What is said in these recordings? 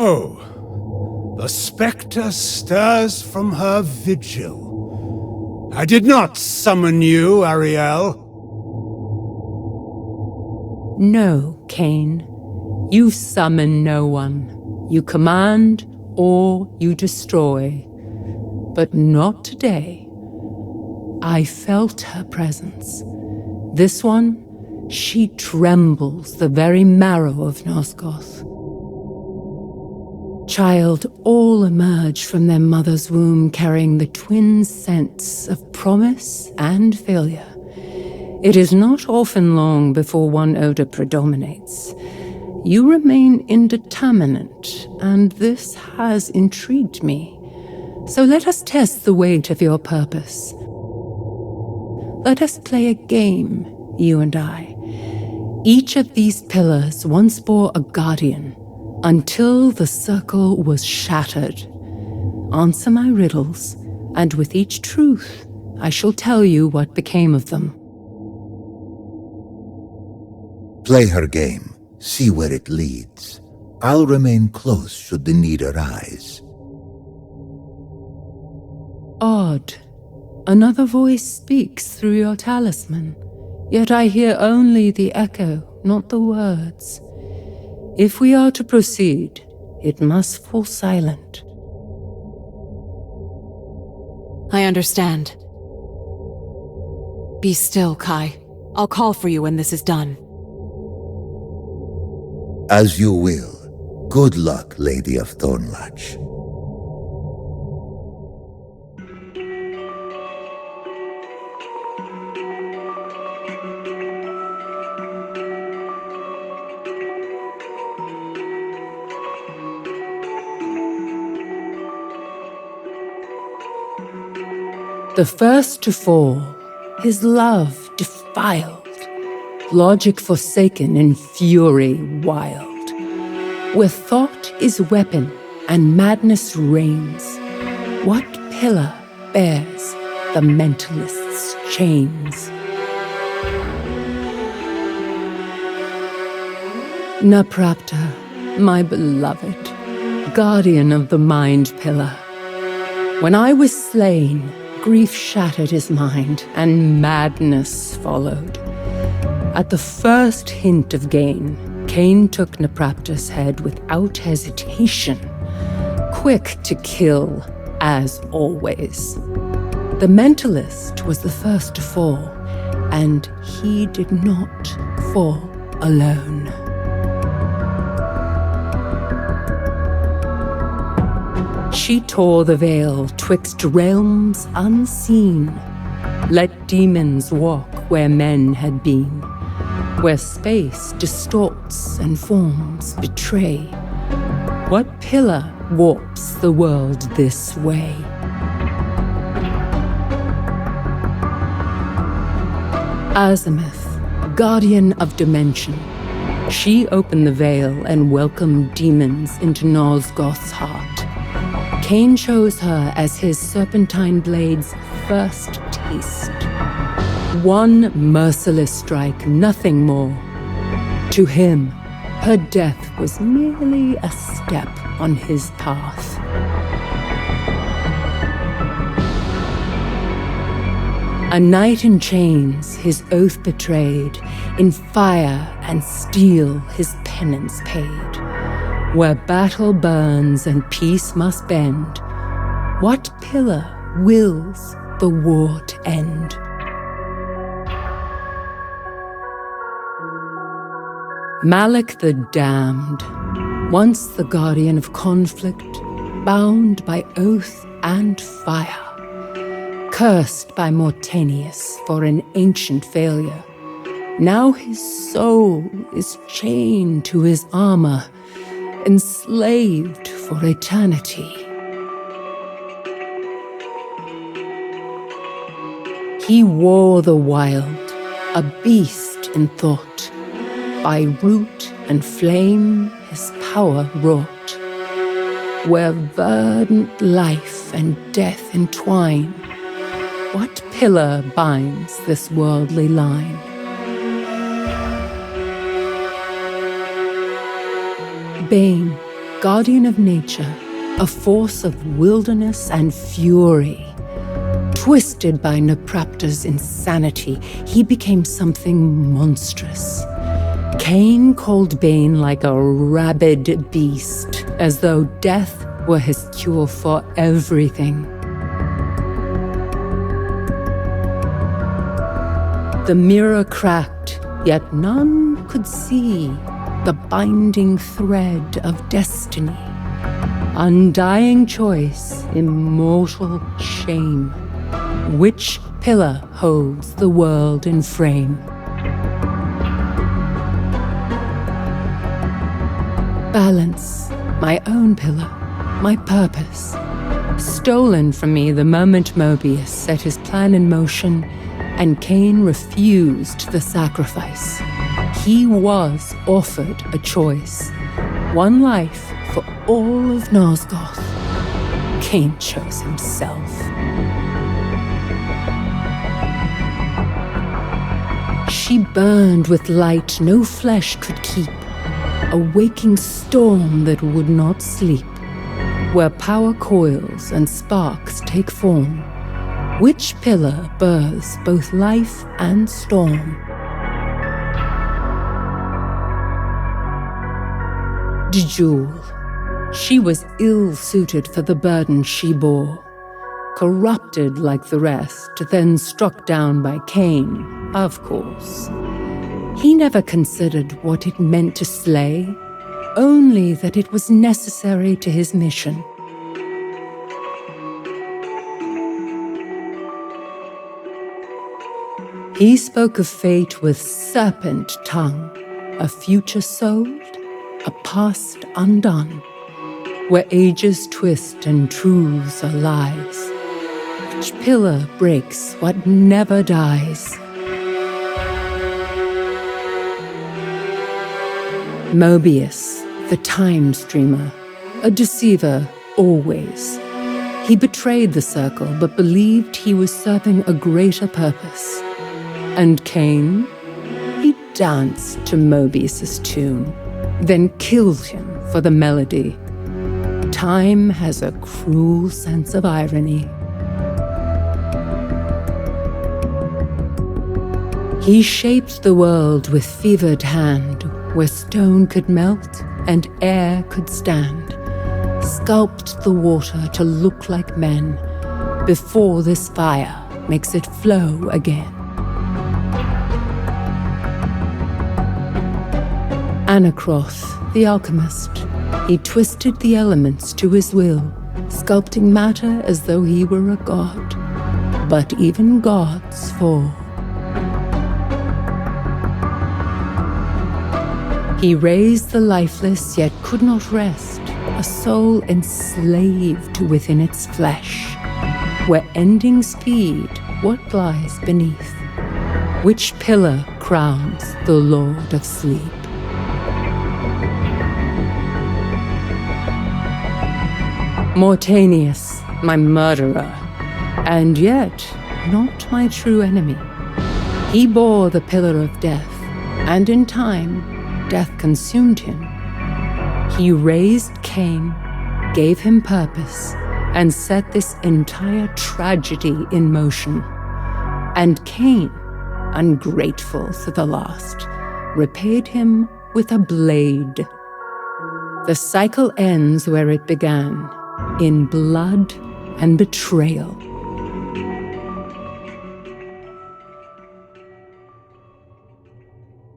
So, the spectre stirs from her vigil. I did not summon you, Ariel. No, Kain. You summon no one. You command or you destroy. But not today. I felt her presence. This one, she trembles the very marrow of Nosgoth. Child, all emerge from their mother's womb carrying the twin scents of promise and failure. It is not often long before one odor predominates. You remain indeterminate, and this has intrigued me. So let us test the weight of your purpose. Let us play a game, you and I. Each of these pillars once bore a guardian, until the circle was shattered. Answer my riddles, and with each truth, I shall tell you what became of them. Play her game. See where it leads. I'll remain close should the need arise. Odd. Another voice speaks through your talisman, yet I hear only the echo, not the words. If we are to proceed, it must fall silent. I understand. Be still, Kai. I'll call for you when this is done. As you will. Good luck, Lady of Thornlatch. The first to fall, his love defiled, logic forsaken in fury wild. Where thought is weapon and madness reigns, what pillar bears the mentalist's chains? Naprapta, my beloved, guardian of the mind pillar. When I was slain, grief shattered his mind, and madness followed. At the first hint of gain, Kain took Naprapta's head without hesitation, quick to kill, as always. The mentalist was the first to fall, and he did not fall alone. She tore the veil twixt realms unseen. Let demons walk where men had been, where space distorts and forms betray. What pillar warps the world this way? Azimuth, guardian of dimension. She opened the veil and welcomed demons into Nosgoth's heart. Kain chose her as his serpentine blade's first taste. One merciless strike, nothing more. To him, her death was merely a step on his path. A knight in chains, his oath betrayed, in fire and steel his penance paid. Where battle burns and peace must bend, what pillar wills the war to end? Malik the Damned, once the guardian of conflict, bound by oath and fire, cursed by Mortanius for an ancient failure. Now his soul is chained to his armor, enslaved for eternity. He wore the wild, a beast in thought. By root and flame his power wrought. Where verdant life and death entwine, what pillar binds this worldly line? Bane, guardian of nature, a force of wilderness and fury. Twisted by Naprapta's insanity, he became something monstrous. Kain called Bane like a rabid beast, as though death were his cure for everything. The mirror cracked, yet none could see the binding thread of destiny. Undying choice, immortal shame. Which pillar holds the world in frame? Balance, my own pillar, my purpose. Stolen from me the moment Mobius set his plan in motion, and Kain refused the sacrifice. He was offered a choice. One life for all of Nosgoth. Kain chose himself. She burned with light no flesh could keep, a waking storm that would not sleep, where power coils and sparks take form. Which pillar births both life and storm? Jewel. She was ill-suited for the burden she bore. Corrupted like the rest, then struck down by Kain, of course. He never considered what it meant to slay, only that it was necessary to his mission. He spoke of fate with serpent tongue, a future sold, a past undone, where ages twist and truths are lies. Which pillar breaks what never dies? Mobius, the time streamer, a deceiver always. He betrayed the circle but believed he was serving a greater purpose. And Kain? He danced to Mobius's tune, then killed him for the melody. Time has a cruel sense of irony. He shaped the world with fevered hand, where stone could melt and air could stand. Sculpt the water to look like men, before this fire makes it flow again. Anacroth, the alchemist, he twisted the elements to his will, sculpting matter as though he were a god. But even gods fall. He raised the lifeless, yet could not rest, a soul enslaved within its flesh, where endings feed what lies beneath. Which pillar crowns the Lord of Sleep? Mortanius, my murderer, and yet not my true enemy. He bore the pillar of death, and in time, death consumed him. He raised Kain, gave him purpose, and set this entire tragedy in motion. And Kain, ungrateful to the last, repaid him with a blade. The cycle ends where it began, in blood and betrayal.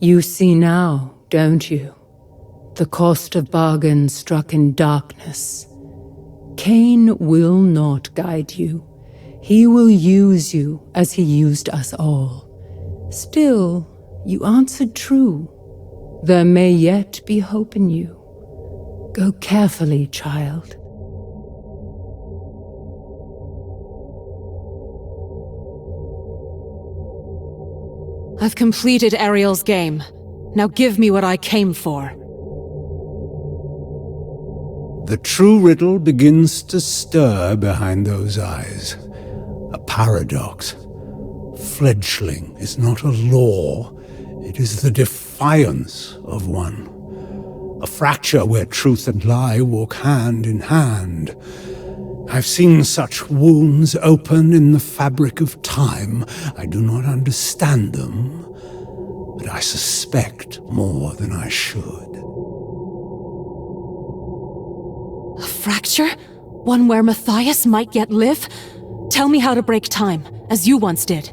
You see now, don't you? The cost of bargain struck in darkness. Kain will not guide you. He will use you as he used us all. Still, you answered true. There may yet be hope in you. Go carefully, child. I've completed Ariel's game. Now give me what I came for. The true riddle begins to stir behind those eyes. A paradox. Fledgling is not a law, it is the defiance of one. A fracture where truth and lie walk hand in hand. I've seen such wounds open in the fabric of time. I do not understand them, but I suspect more than I should. A fracture? One where Matthias might yet live? Tell me how to break time, as you once did.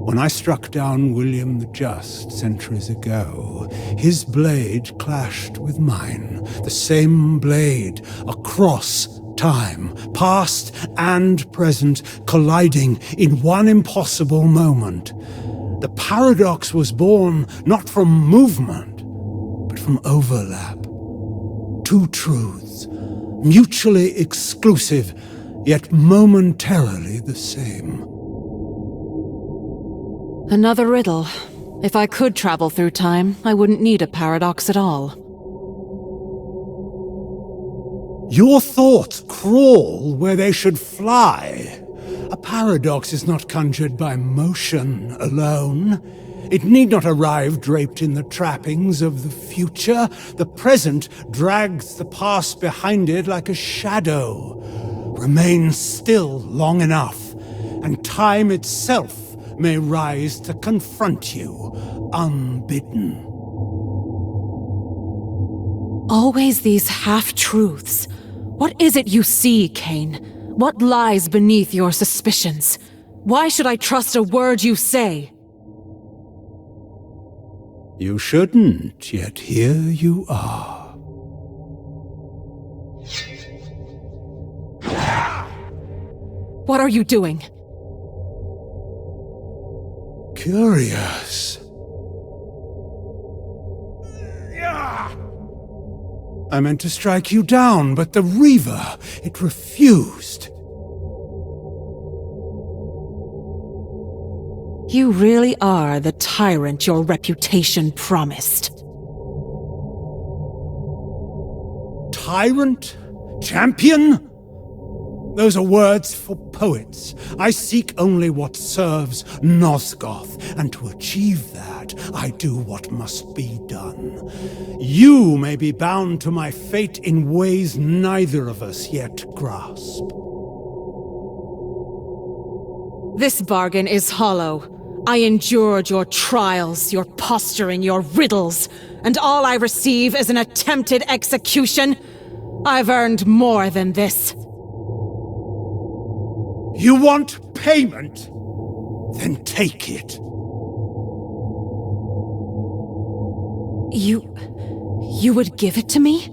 When I struck down William the Just centuries ago, his blade clashed with mine, the same blade, across time, past and present, colliding in one impossible moment. The paradox was born not from movement, but from overlap. Two truths, mutually exclusive, yet momentarily the same. Another riddle. If I could travel through time, I wouldn't need a paradox at all. Your thoughts crawl where they should fly. A paradox is not conjured by motion alone. It need not arrive draped in the trappings of the future. The present drags the past behind it like a shadow. Remain still long enough, and time itself may rise to confront you, unbidden. Always these half-truths. What is it you see, Kain? What lies beneath your suspicions? Why should I trust a word you say? You shouldn't, yet here you are. What are you doing? Curious. I meant to strike you down, but the Reaver, it refused. You really are the tyrant your reputation promised. Tyrant? Champion? Those are words for poets. I seek only what serves Nosgoth, and to achieve that, I do what must be done. You may be bound to my fate in ways neither of us yet grasp. This bargain is hollow. I endured your trials, your posturing, your riddles, and all I receive is an attempted execution. I've earned more than this. You want payment? Then take it. You would give it to me?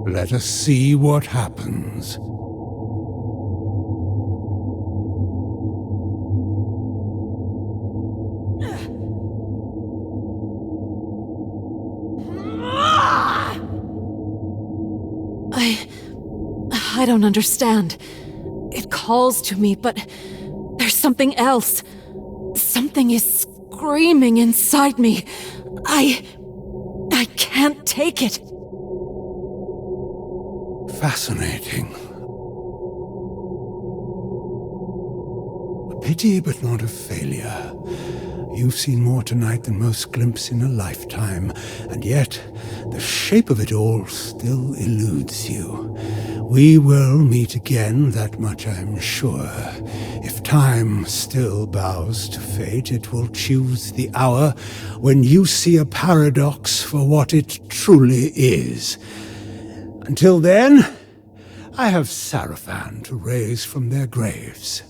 Let us see what happens. I don't understand. It calls to me, but there's something else. Something is screaming inside me. I can't take it. Fascinating. A pity, but not a failure. You've seen more tonight than most glimpse in a lifetime, and yet the shape of it all still eludes you. We will meet again, that much I'm sure. If time still bows to fate, it will choose the hour when you see a paradox for what it truly is. Until then, I have Sarafan to raise from their graves.